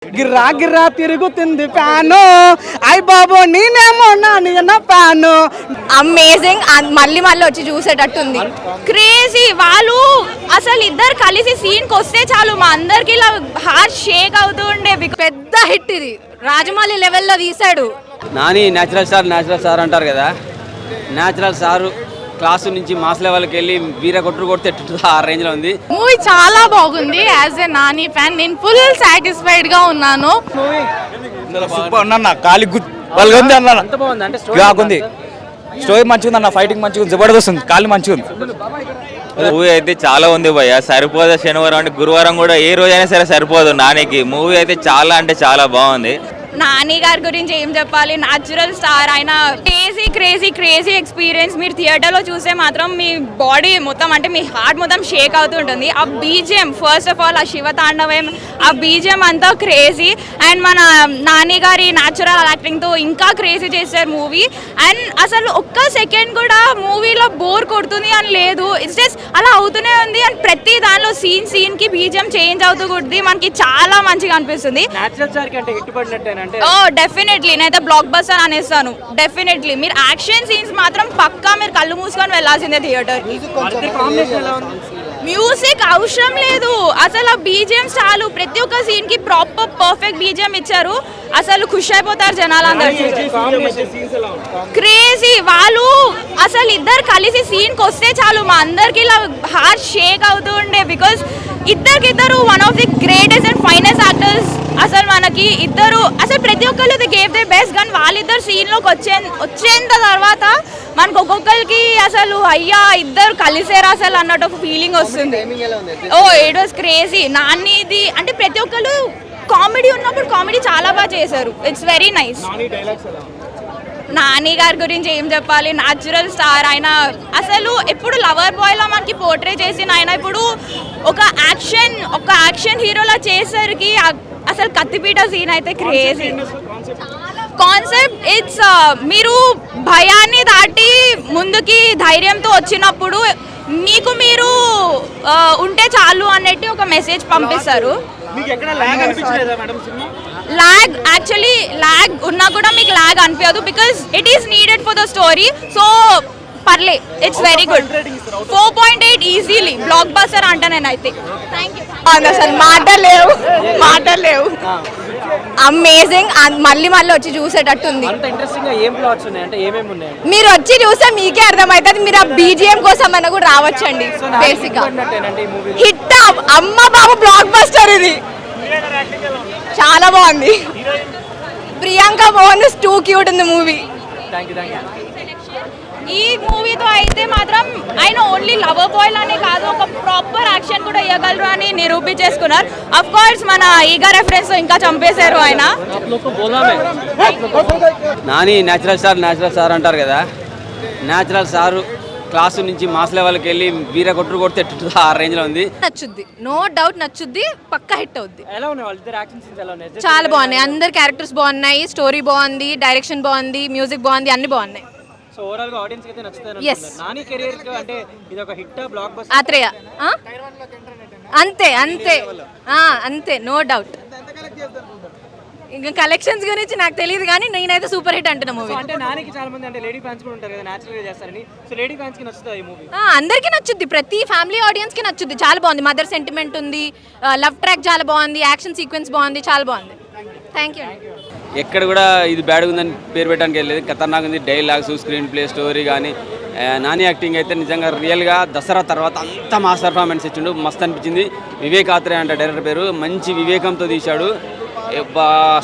గిర్రా గిర్రా తిరుగుతుంది ఫ్యాను అయ్ బాబు నేనేమో నా ఫ్యాను. అమేజింగ్. మళ్ళీ మళ్ళీ వచ్చి చూసేటట్టుంది. క్రేజీ. వాళ్ళు అసలు ఇద్దరు కలిసి సీన్కి వస్తే చాలు మా అందరికి ఇలా హార్ట్ షేక్ అవుతూ ఉండే. పెద్ద హిట్ ఇది. రాజమౌళి లెవెల్లో తీశాడు. నాని న్యాచురల్ స్టార్ అంటారు కదా, న్యాచురల్ స్టార్ క్లాసు నుంచి మాస్ లెవెల్కి వెళ్ళి వీర కొట్టుడు కొడితే ఆ రేంజ్లో ఉంది. మూవీ చాలా బాగుంది. యాజ్ ఎ నాని ఫ్యాన్ నేను ఫుల్ సాటిస్ఫైడ్ గా ఉన్నాను. సూపర్ అన్న, కాలి గుంది అన్న, అంత బాగుంది. అంటే స్టోరీ మంచిగా ఉంది అన్న, ఫైటింగ్ మంచిగా ఉంది, జబర్దస్త్ ఉంది, కాలి మంచిగా ఉంది. మూవీ అయితే చాలా ఉంది భయ్య, సరిపోదు. శనివారం అంటే గురువారం కూడా ఏ రోజైనా సరే సరిపోదు నానికి. మూవీ అయితే చాలా అంటే చాలా బాగుంది. నాని గారి గురించి ఏం చెప్పాలి, న్యాచురల్ స్టార్. ఆయన క్రేజీ ఎక్స్పీరియన్స్. మీరు థియేటర్లో చూస్తే మాత్రం మీ బాడీ మొత్తం అంటే మీ హార్ట్ మొత్తం షేక్ అవుతూ ఉంటుంది. ఆ బీజిఎం ఫస్ట్ ఆఫ్ ఆల్, ఆ శివ తాండవం, ఆ బీజిఎం అంతా క్రేజీ. అండ్ మన నాని గారి న్యాచురల్ యాక్టింగ్తో ఇంకా క్రేజీ చేశారు మూవీ. అండ్ అసలు ఒక్క సెకండ్ కూడా మూవీలో బోర్ కొడుతుంది అని లేదు. ఇట్స్ జస్ట్ అలా అవుతూనే ఉంది. అండ్ ప్రతి దానిలో సీన్కి బీజిఎం చేంజ్ అవుతూ కొద్ది మనకి చాలా మంచిగా అనిపిస్తుంది. డెఫినెట్లీ నేనైతే బ్లాక్ బస్టర్ అనేస్తాను. డెఫినెట్లీ మీరు యాక్షన్ సీన్స్ మాత్రం పక్కా మీరు కళ్ళు మూసుకొని వెళ్ళాల్సిందే థియేటర్. మ్యూజిక్ అవసరం లేదు అసలు, ఆ బీజిఎం చాలు. ప్రతి ఒక్క సీన్ కి పర్ఫెక్ట్ బీజిఎం ఇచ్చారు. అసలు ఖుషి అయిపోతారు జనాలందరూ. క్రేజీ. వాళ్ళు అసలు ఇద్దరు కలిసి సీన్కి వస్తే చాలు మా అందరికి ఇలా హార్ట్ షేక్ అవుతూ ఉండే. బికాస్ ఇద్దరు one of the greatest and finest actors. అసలు మనకి ఇద్దరు అసలు ప్రతి ఒక్కరు ది గేవ్ ది బెస్ట్. కానీ వాళ్ళిద్దరు సీన్లోకి వచ్చేంత తర్వాత మనకు ఒక్కొక్కరికి అసలు అయ్యా ఇద్దరు కలిసేరా అసలు అన్నట్టు ఒక ఫీలింగ్ వస్తుంది. It was crazy. నానిది అంటే ప్రతి ఒక్కరు కామెడీ ఉన్నప్పుడు కామెడీ చాలా బాగా చేశారు. It's very nice. నాని గారి గురించి ఏం చెప్పాలి, న్యాచురల్ స్టార్. ఆయన అసలు ఎప్పుడు లవర్ బాయ్లా మనకి పోర్ట్రే చేసిన ఆయన ఇప్పుడు ఒక యాక్షన్ హీరోలా చేసరికి అసలు కత్తిపీట సీన్ అయితే క్రేజీ కాన్సెప్ట్. ఇట్స్ మీరు భయాన్ని దాటి ముందుకి ధైర్యంతో వచ్చినప్పుడు మీకు మీరు ఉంటే చాలు అన్నట్టు ఒక మెసేజ్ పంపిస్తారు. లాగ్ యాక్చువల్లీ లాగ్ ఉన్నా కూడా మీకు లాగ్ అనిపించదు. Because it is needed for the story. So పర్లే, it's very good. 4.8 easily blockbuster అంట నేనైతే. అసలు మాటలు లేవు. అమేజింగ్. మళ్ళీ వచ్చి చూసేటట్టుంది. మీరు వచ్చి చూస్తే మీకే అర్థమవుతుంది. మీరు ఆ బీజిఎం కోసం అన్న కూడా రావచ్చండి. బేసిక్ గా హిట్ అమ్మ బాబు బ్లాక్ బస్టర్ ఇది. చాలా బాగుంది. ప్రియాంక మోహన్ టూ క్యూట్ ఉంది మూవీ. ఈ మూవీతో అయితే మాత్రం ఆయన ఓన్లీ లవర్ బాయ్ లానే కాదు, ఒక ప్రాపర్ యాక్షన్ కూడా ఇవ్వగలరు అని నిరూపించేసుకున్నారు. అఫ్ కోర్స్ మన ఈగా రెఫరెన్స్ ఇంకా చంపేశారు ఆయన. నాని న్యాచురల్ స్టార్ అంటారు కదా, న్యాచురల్ స్టార్ క్లాసు నుంచి మాస్ లెవెల్కి వెళ్ళి వీర కొట్టుడు కొడితే ఆ రేంజ్లో ఉంది. నచ్చుద్ది, నో డౌట్ నచ్చుద్ది, పక్కా హిట్ అవుద్ది. చాలా బాగున్నాయి. అందరు క్యారెక్టర్స్ బాగున్నాయి, స్టోరీ బాగుంది, డైరెక్షన్ బాగుంది, మ్యూజిక్ బాగుంది, అన్ని బాగున్నాయి. ఆత్రేయ అంతే నో డౌట్. ఇంకా కలెక్షన్స్ గురించి నాకు తెలియదు కానీ నేనైతే సూపర్ హిట్ అంటున్నా మూవీ. అందరికీ నచ్చుద్ది, ప్రతి ఫ్యామిలీ ఆడియన్స్ కి నచ్చుద్ది. చాలా బాగుంది. మదర్ సెంటిమెంట్ ఉంది, లవ్ ట్రాక్ చాలా బాగుంది, యాక్షన్ సీక్వెన్స్ బాగుంది, చాలా బాగుంది. Thank you. ఎక్కడ కూడా ఇది బ్యాడ్ ఉందని పేరు పెట్టడానికి వెళ్ళలేదు. ఖతర్నాక్ ఉంది. డైలాగ్స్, స్క్రీన్ ప్లే, స్టోరీ కానీ నాని యాక్టింగ్ అయితే నిజంగా రియల్గా దసరా తర్వాత అంత మాస్ పర్ఫార్మెన్స్ ఇచ్చిండు. మస్తు అనిపించింది. వివేక్ ఆత్రేయ అంటే డైరెక్టర్ పేరు. మంచి వివేకంతో తీశాడు.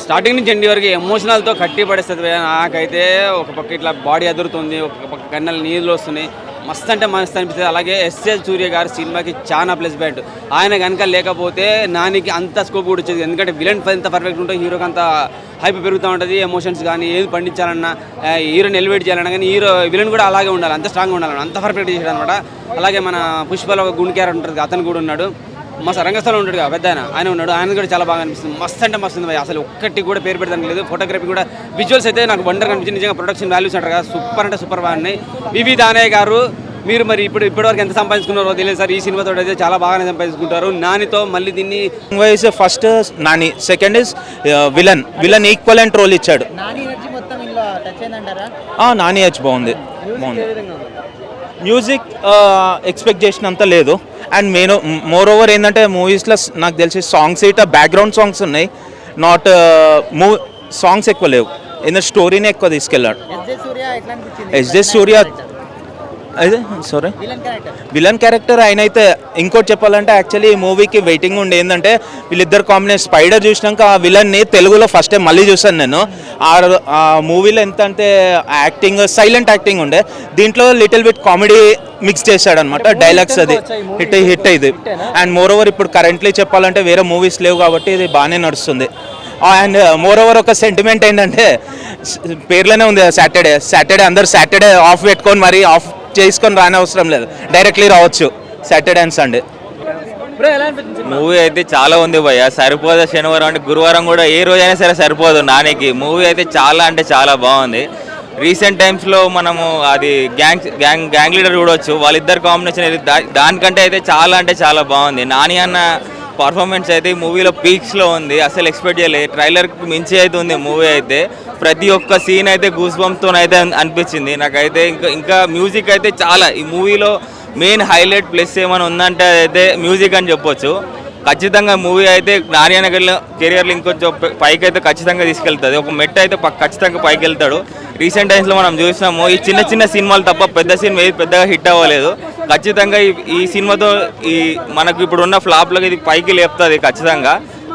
స్టార్టింగ్ నుంచి ఎండి వరకు ఎమోషనల్తో కట్టి పడేస్తుంది. నాకైతే ఒక పక్క ఇట్లా బాడీ అదురుతుంది, ఒక పక్క కన్నెల నీళ్ళు వస్తున్నాయి. మస్తు అంటే మస్తు అనిపిస్తుంది. అలాగే ఎస్ఎస్ సూర్య గారి సినిమాకి చాలా ప్లస్ పాయింట్. ఆయన కనుక లేకపోతే నానికి అంత స్కోప్ కూడా వచ్చేది. ఎందుకంటే విలన్ ఎంత పర్ఫెక్ట్ ఉంటుంది, హీరోకి అంత హైప్ పెరుగుతూ ఉంటుంది. ఎమోషన్స్ కానీ ఏది పండించాలన్నా, హీరోని ఎలివేట్ చేయాలన్నా కానీ విలన్ కూడా అలాగే ఉండాలి, అంత స్ట్రాంగ్గా ఉండాలి, అంత పర్ఫెక్ట్ చేసాడు అనమాట. అలాగే మన పుష్పలో ఒక గుండె క్యారెక్టర్ ఉంటుంది, అతను కూడా ఉన్నాడు. మస్తు రంగస్థలం ఉంటాడు పెద్ద ఆయన ఉన్నాడు. ఆయన కూడా చాలా బాగా అనిపిస్తుంది. మస్తు అంటే మస్తు ఉంది. అసలు ఒక్కటి కూడా పేరు పెడతానికి లేదు. ఫోటోగ్రఫీ కూడా, విజువల్స్ అయితే నాకు వండర్ కనిపించింది. నిజంగా ప్రొడక్షన్ వాల్యూస్ అంటారు కదా, సూపర్ అంటే సూపర్ బాగున్నాయి. వివి దానయ్య గారు మీరు మరి ఇప్పటివరకు ఎంత సంపాదించుకున్నారో తెలియదు సార్. ఈ సినిమాతో అయితే చాలా బాగానే సంపాదించుకుంటారు. నానితో మళ్ళీ దీన్ని wise first Nani, second is villain equivalent role ఇచ్చాడు. నాని హెచ్ బాగుంది. మ్యూజిక్ ఎక్స్పెక్ట్ చేసినంత లేదు. అండ్ మోర్ ఓవర్ ఏంటంటే మూవీస్లో నాకు తెలిసి సాంగ్స్ ఇట్లా బ్యాక్గ్రౌండ్ సాంగ్స్ ఉన్నాయి, నాట్ సాంగ్స్ ఎక్కువ లేవు. ఎందుకంటే స్టోరీనే ఎక్కువ తీసుకెళ్ళాడు. ఎస్జే సూర్య అదే సారీ విలన్ క్యారెక్టర్ ఆయన అయితే. ఇంకోటి చెప్పాలంటే యాక్చువల్లీ ఈ మూవీకి వెయిటింగ్ ఉండే ఏంటంటే వీళ్ళిద్దరు కాంబినేషన్. స్పైడర్ చూసినాక ఆ విలన్ని తెలుగులో ఫస్ట్ టైం మళ్ళీ చూసాను నేను. ఆ మూవీలో ఎంత అంటే యాక్టింగ్ సైలెంట్ యాక్టింగ్ ఉండే, దీంట్లో లిటిల్ బిట్ కామెడీ మిక్స్ చేశాడు అనమాట. డైలాగ్స్ అది హిట్ అయింది. అండ్ మోర్ ఓవర్ ఇప్పుడు కరెంట్లీ చెప్పాలంటే వేరే మూవీస్ లేవు కాబట్టి ఇది బాగానే నడుస్తుంది. అండ్ మోర్ ఓవర్ ఒక సెంటిమెంట్ ఏంటంటే పేర్లోనే ఉంది సాటర్డే అందరు సాటర్డే ఆఫ్ పెట్టుకొని మరి ఆఫ్ చేసుకొని రాని అవసరం లేదు, డైరెక్ట్లీ రావచ్చు సాటర్డే అండ్ సండే. మూవీ అయితే చాలా ఉంది భయ్య, సరిపోదు. శనివారం అంటే గురువారం కూడా ఏ రోజైనా సరే సరిపోదు నానికి. మూవీ అయితే చాలా అంటే చాలా బాగుంది. రీసెంట్ టైమ్స్లో మనము అది గ్యాంగ్ లీడర్ చూడవచ్చు, వాళ్ళిద్దరు కాంబినేషన్ దానికంటే అయితే చాలా అంటే చాలా బాగుంది. నాని అన్న పర్ఫార్మెన్స్ అయితే ఈ మూవీలో పీక్స్లో ఉంది, అసలు ఎక్స్పెక్ట్ చేయలేదు. ట్రైలర్కి మించి అయితే ఉంది మూవీ అయితే. ప్రతి ఒక్క సీన్ అయితే గూస్ బంప్తో అయితే అనిపించింది నాకైతే. ఇంకా మ్యూజిక్ అయితే చాలా ఈ మూవీలో మెయిన్ హైలైట్ ప్లస్ ఏమైనా ఉందంటే అయితే మ్యూజిక్ అని చెప్పొచ్చు. ఖచ్చితంగా మూవీ అయితే నాని అన్న కెరియర్లో ఇంకొంచెం పైకి అయితే ఖచ్చితంగా తీసుకెళ్తుంది. ఒక మెట్ అయితే ఖచ్చితంగా పైకి వెళ్తాడు. రీసెంట్ టైమ్స్లో మనం చూసినాము ఈ చిన్న సినిమాలు తప్ప పెద్ద సినిమా ఏది పెద్దగా హిట్ అవ్వలేదు. ఖచ్చితంగా ఈ సినిమాతో ఈ మనకు ఇప్పుడు ఉన్న ఫ్లాప్లకు ఇది పైకి లేపుతుంది.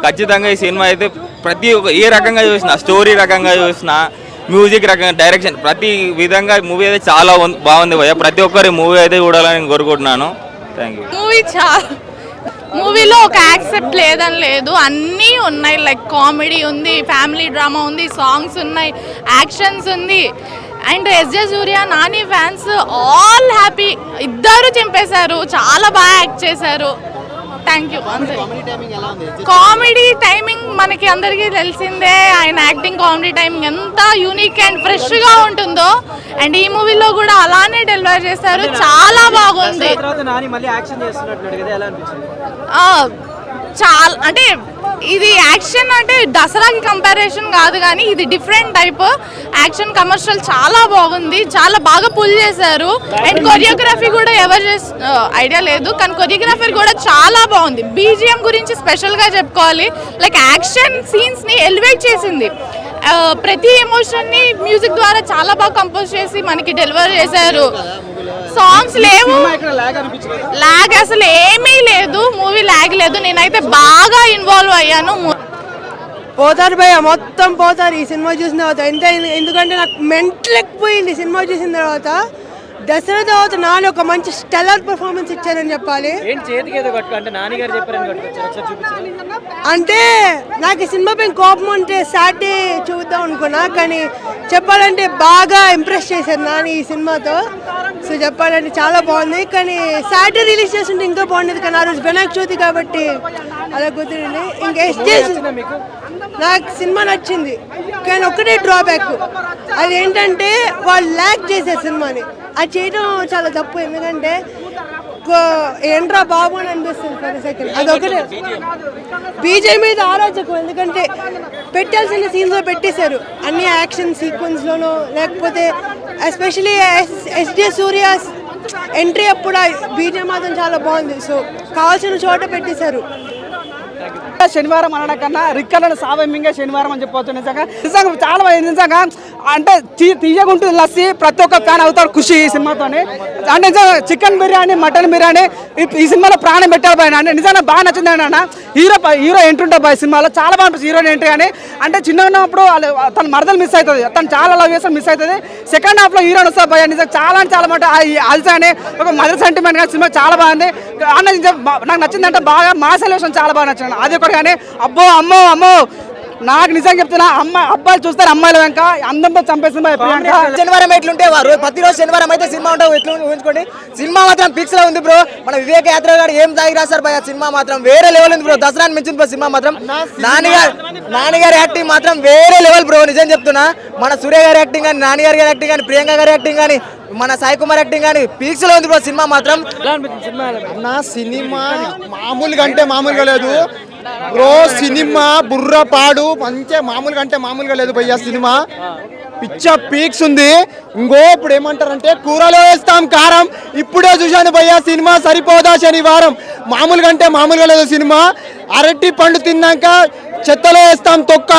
ఖచ్చితంగా ఈ సినిమా అయితే ప్రతి ఒక్క ఏ రకంగా చూసినా, స్టోరీ రకంగా చూసినా, మ్యూజిక్ రకంగా, డైరెక్షన్, ప్రతి విధంగా మూవీ అయితే చాలా బాగుంది భయ్య. ప్రతి ఒక్కరి మూవీ అయితే చూడాలని కోరుకుంటున్నాను. Thank you. మూవీలో ఒక యాక్సెప్ట్ లేదని లేదు, అన్నీ ఉన్నాయి. లైక్ కామెడీ ఉంది, ఫ్యామిలీ డ్రామా ఉంది, సాంగ్స్ ఉన్నాయి, యాక్షన్స్ ఉంది. And SJ Surya Nani fans all happy. ఇద్దరు చింపేశారు, చాలా బాగా యాక్ట్ చేశారు. Thank you. కామెడీ టైమింగ్ మనకి అందరికీ తెలిసిందే. ఆయన యాక్టింగ్ కామెడీ టైమింగ్ ఎంత యూనిక్ అండ్ ఫ్రెష్గా ఉంటుందో, అండ్ ఈ మూవీలో కూడా అలానే డెలివర్ చేశారు. చాలా బాగుంది. చాలా అంటే ఇది యాక్షన్ అంటే దసరాకి కంపారిజన్ కాదు, కానీ ఇది డిఫరెంట్ టైప్ యాక్షన్ కమర్షియల్. చాలా బాగుంది, చాలా బాగా పుల్ చేశారు. అండ్ కొరియోగ్రఫీ కూడా ఎవరు ఐడియా లేదు, కానీ కొరియోగ్రఫీ కూడా చాలా బాగుంది. బీజిఎం గురించి స్పెషల్గా చెప్పుకోవాలి. లైక్ యాక్షన్ సీన్స్ని ఎలివేట్ చేసింది. ప్రతి ఎమోషన్ని మ్యూజిక్ ద్వారా చాలా బాగా కంపోజ్ చేసి మనకి డెలివర్ చేశారు. సాంగ్స్ లేవు, లాగ్ అసలు ఏమీ లేదు, మూవీ లాగ్ లేదు. నేనైతే బాగా ఇన్వాల్వ్ అయ్యాను. పోతారు భయ్య, మొత్తం పోతారు ఈ సినిమా చూసిన తర్వాత. ఎందుకంటే నాకు మెంటల్ ఎక్కిపోయింది సినిమా చూసిన తర్వాత. దసరా తర్వాత నాని ఒక మంచి స్టెల్లర్ పర్ఫార్మెన్స్ ఇచ్చారని చెప్పాలి. అంటే నాకు ఈ సినిమా పైన కోపం ఉంటే సాటర్డే చూద్దాం అనుకున్నా, కానీ చెప్పాలంటే బాగా ఇంప్రెస్ చేశారు నాని ఈ సినిమాతో. సో చెప్పాలంటే చాలా బాగుంది. కానీ సాటర్డే రిలీజ్ చేస్తుంటే ఇంకా బాగుండేది, కానీ ఆ రోజు వినాయక చవితి కాబట్టి అలా కుదిరింది. ఇంకా నాకు సినిమా నచ్చింది, కానీ ఒక్కటే డ్రాబ్యాక్, అదేంటంటే వాళ్ళు ల్యాక్ చేసే సినిమాని. అది చేయడం చాలా తప్పు. ఎందుకంటే ఏంట్రా బాబు అని అనిపిస్తుంది ప్రతి సెకండ్. అదొకటే బీజే మీద ఆలోచకు. ఎందుకంటే పెట్టాల్సిన సీన్స్లో పెట్టేశారు, అన్ని యాక్షన్ సీక్వెన్స్లోనూ. లేకపోతే ఎస్పెషలీ ఎస్జే సూర్య ఎంట్రీ అప్పుడు బీజే మాత్రం చాలా బాగుంది. సో కావాల్సిన చోట పెట్టేశారు. శనివారం అనడం కన్నా రిక్కర్లను సావమింగే శనివారం అని చెప్పవచ్చు. నిజంగా చాలా నిజంగా అంటే తీయగా ఉంటుంది లస్సీ. ప్రతి ఒక్క ఫ్యాన్ అవుతారు ఖుషి ఈ సినిమాతోని. అంటే నిజంగా చికెన్ బిర్యానీ, మటన్ బిర్యానీ ఈ సినిమాలో ప్రాణం పెట్టారు బాయ్. అంటే నిజంగా బాగా నచ్చింది అన్న. హీరో ఎంట్రీ ఉంటుంది బాయ్ సినిమాలో, చాలా బాగా అనిపిస్తుంది హీరోయిన్ ఎంట్రీ. కానీ అంటే చిన్న ఉన్నప్పుడు తన మరదలు మిస్ అవుతుంది, తను చాలా లవ్ చేస్తే మిస్ అవుతుంది. సెకండ్ హాఫ్లో హీరోయిన్ వస్తుంది బాయ్. నిజంగా చాలా మాట అల్సా అని ఒక మదర్ సెంటిమెంట్ కానీ సినిమా చాలా బాగుంది. అన్న నాకు నచ్చిందంటే బాగా మాస్ ఎలివేషన్ చాలా బాగా నచ్చింది. అది ఒకటి. కానీ అబ్బో అమ్మో నాకు నిజంగా చెప్తున్నా అబ్బాయిలు చూస్తారు అమ్మాయిల వెంక అందంతో చంపేసింది ప్రియాంక. శనివారం ఎట్లుంటే ప్రతిరోజు శనివారం అయితే సినిమా ఉంటావు ఎట్లా ఊహించుకోండి. సినిమా మాత్రం ఫిక్స్ లో ఉంది బ్రో. మన వివేక్ యాత్ర గారు ఏం తాగి రాశారు భయ, సినిమా మాత్రం వేరే లెవెల్ ఉంది బ్రో. దసరాని మించింది బ్రో సినిమా మాత్రం. నాన్నగారి యాక్టింగ్ మాత్రం వేరే లెవెల్ బ్రో. నిజం చెప్తున్నా, మన సూర్య గారి యాక్టింగ్ కానీ, నాన్నగారి గారి యాక్టింగ్ కానీ, ప్రియాంక గారి యాక్టింగ్ కానీ, మన సాయి కుమార్ యాక్టింగ్ కానీ పీక్స్ లో ఉంది బ్రో సినిమా మాత్రం. సినిమా మామూలుగా అంటే మామూలుగా లేదు బ్రో. సినిమా బుర్రపాడు మంచిగా మామూలుగా అంటే మామూలుగా లేదు భయ్యా. సినిమా పిచ్చ పీక్స్ ఉంది. ఇప్పుడు ఏమంటారంటే కూరలో వేస్తాం కారం. ఇప్పుడే చూశాను భయ్యా, సినిమా సరిపోదా శనివారం. మామూలుగా అంటే మామూలుగా లేదు సినిమా. అరటి పండు తిన్నాక చెత్తలో వేస్తాం తొక్క.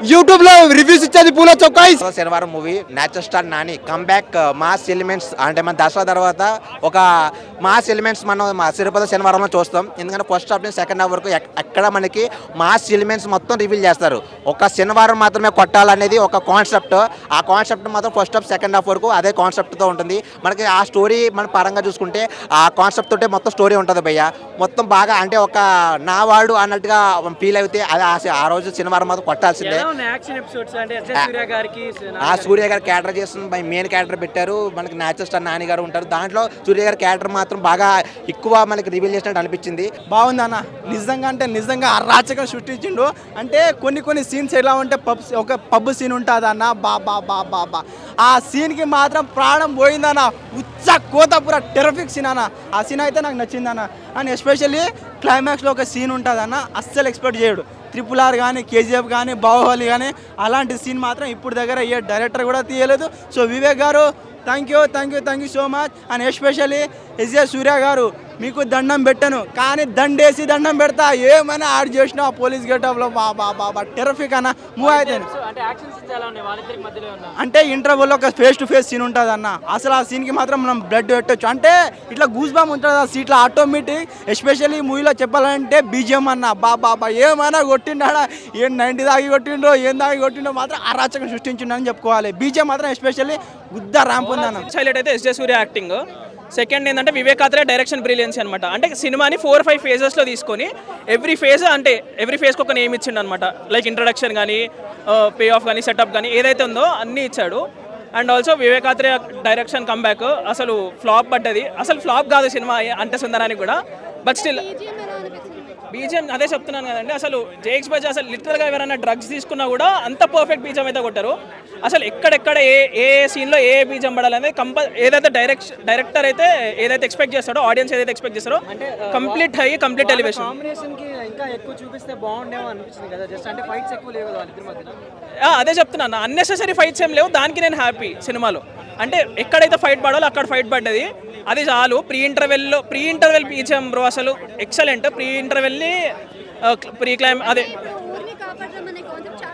యూట్యూబ్ లో రివ్యూస్ ఇచ్చేది పూల చొక్కా. శనివారం movie natural star Nani comeback mass elements అంటే మన దసరా తర్వాత ఒక మాస్ ఎలిమెంట్స్ మనం తిరుపతి శనివారంలో చూస్తాం. ఎందుకంటే ఫస్ట్ హాఫ్ నుంచి సెకండ్ హాఫ్ వరకు ఎక్కడ మనకి మాస్ ఎలిమెంట్స్ మొత్తం రివీల్ చేస్తారు. ఒక శనివారం మాత్రమే కొట్టాలనేది ఒక కాన్సెప్ట్. ఆ కాన్సెప్ట్ మాత్రం ఫస్ట్ హాఫ్ సెకండ్ హాఫ్ వరకు అదే కాన్సెప్ట్తో ఉంటుంది. మనకి ఆ స్టోరీ మన పరంగా చూసుకుంటే ఆ కాన్సెప్ట్ తోటే మొత్తం స్టోరీ ఉంటుంది భయ్య. మొత్తం బాగా అంటే ఒక నా వాడు అన్నట్టుగా ఫీల్ అయితే అది ఆ రోజు శనివారం మాత్రం కొట్టాల్సిందే. ఆ సూర్య గారు క్యారెక్టర్ చేస్తున్న మెయిన్ క్యారెక్టర్ పెట్టారు. మనకి న్యాచురల్ స్టార్ నాని గారు ఉంటారు దాంట్లో. సూర్య గారి క్యారెక్టర్ మాత్రం బాగా ఎక్కువ మనకి రివీల్ చేసినట్టు అనిపించింది. బాగుంది అన్న. నిజంగా అంటే నిజంగా అరాచకం సృష్టించిండు. అంటే కొన్ని సీన్స్ ఎలా ఉంటే ఒక పబ్ సీన్ ఉంటుంది అన్న, బా ఆ సీన్కి మాత్రం ప్రాణం పోయిందన్న. ఉచ్చ కోతపుర టెరఫిక్ సీన్ అన్న. ఆ సీన్ అయితే నాకు నచ్చిందన్న. అండ్ ఎస్పెషల్లీ క్లైమాక్స్లో ఒక సీన్ ఉంటుంది అన్న, అస్సలు ఎక్స్పెక్ట్ చేయడు. RRR కానీ, KGF కానీ, బాహుబలి కానీ అలాంటి సీన్ మాత్రం ఇప్పుడు దగ్గర ఏ డైరెక్టర్ కూడా తీయలేదు. సో వివేక్ గారు thank you so much. And especially Surya గారు మీకు దండం పెట్టను, కానీ దండేసి దండం పెడతా. ఏమైనా యాడ్ చేసినా పోలీస్ గెటప్లో బాబా టెరఫిక్ అన్న మూవ్ అయితే. అంటే ఇంటర్వెల్లో ఒక ఫేస్ టు ఫేస్ సీన్ ఉంటుంది అన్న. అసలు ఆ సీన్కి మాత్రం మనం బ్లడ్ పెట్టచ్చు. అంటే ఇట్లా గూస్ బాంబ్ ఉంటుంది ఆ సీట్లో ఆటోమేటిక్. ఎస్పెషల్లీ మూవీలో చెప్పాలంటే బీజిఎం అన్న బాబా ఏమైనా కొట్టిండా, ఏం 90 దాగి కొట్టిండో ఏం దాగి కొట్టిండో మాత్రం అరాచకం సృష్టించిండని చెప్పుకోవాలి. బీజిఎం మాత్రం ఎస్పెషల్లీ గుద్ద ర్యాంప్ ఉంది అన్న. హైలైట్ అయితే ఎస్జే సూర్య యాక్టింగ్. సెకండ్ ఏంటంటే వివేక్ యాత్ర డైరెక్షన్ బ్రిలియన్సీ అనమాట. అంటే సినిమాని 4-5 ఫేజెస్లో తీసుకొని ఎవ్రీ ఫేజ్కి ఒక నేమ్ ఇచ్చిండు అనమాట. లైక్ ఇంట్రడక్షన్ కానీ, పే ఆఫ్ కానీ, సెటప్ కానీ ఏదైతే ఉందో అన్నీ ఇచ్చాడు. అండ్ ఆల్సో వివేక్ యాత్ర డైరెక్షన్ కంబ్యాక్ అసలు ఫ్లాప్ పడ్డది. అసలు ఫ్లాప్ కాదు సినిమా అంటే సుందరానికి కూడా. బట్ స్టిల్ బీజిఎం అదే చెప్తున్నాను కదండి. అసలు జేఎక్స్ బజ్ అసలు లిటరల్గా ఎవరైనా డ్రగ్స్ తీసుకున్నా కూడా అంత పర్ఫెక్ట్ బీజిఎం అయితే కొట్టారు. అసలు ఎక్కడెక్కడ ఏ సీన్లో ఏ బీజిఎం పడాలనేది ఏదైతే డైరెక్టర్ అయితే ఏదైతే ఎక్స్పెక్ట్ చేస్తాడో, ఆడియన్స్ ఏదైతే ఎక్స్పెక్ట్ చేస్తారో కంప్లీట్ ఎలివేషన్. అదే చెప్తున్నాను, అన్నెసెసరీ ఫైట్స్ ఏం లేవు. దానికి నేను హ్యాపీ సినిమాలో. అంటే ఎక్కడైతే ఫైట్ పడాలో అక్కడ ఫైట్ పడ్డది, అది చాలు. ప్రీ ఇంటర్వెల్ బీజిఎం బ్రో అసలు ఎక్సలెంట్. ప్రీ ఇంటర్వెల్ని ప్రీ క్లైమ్ అదే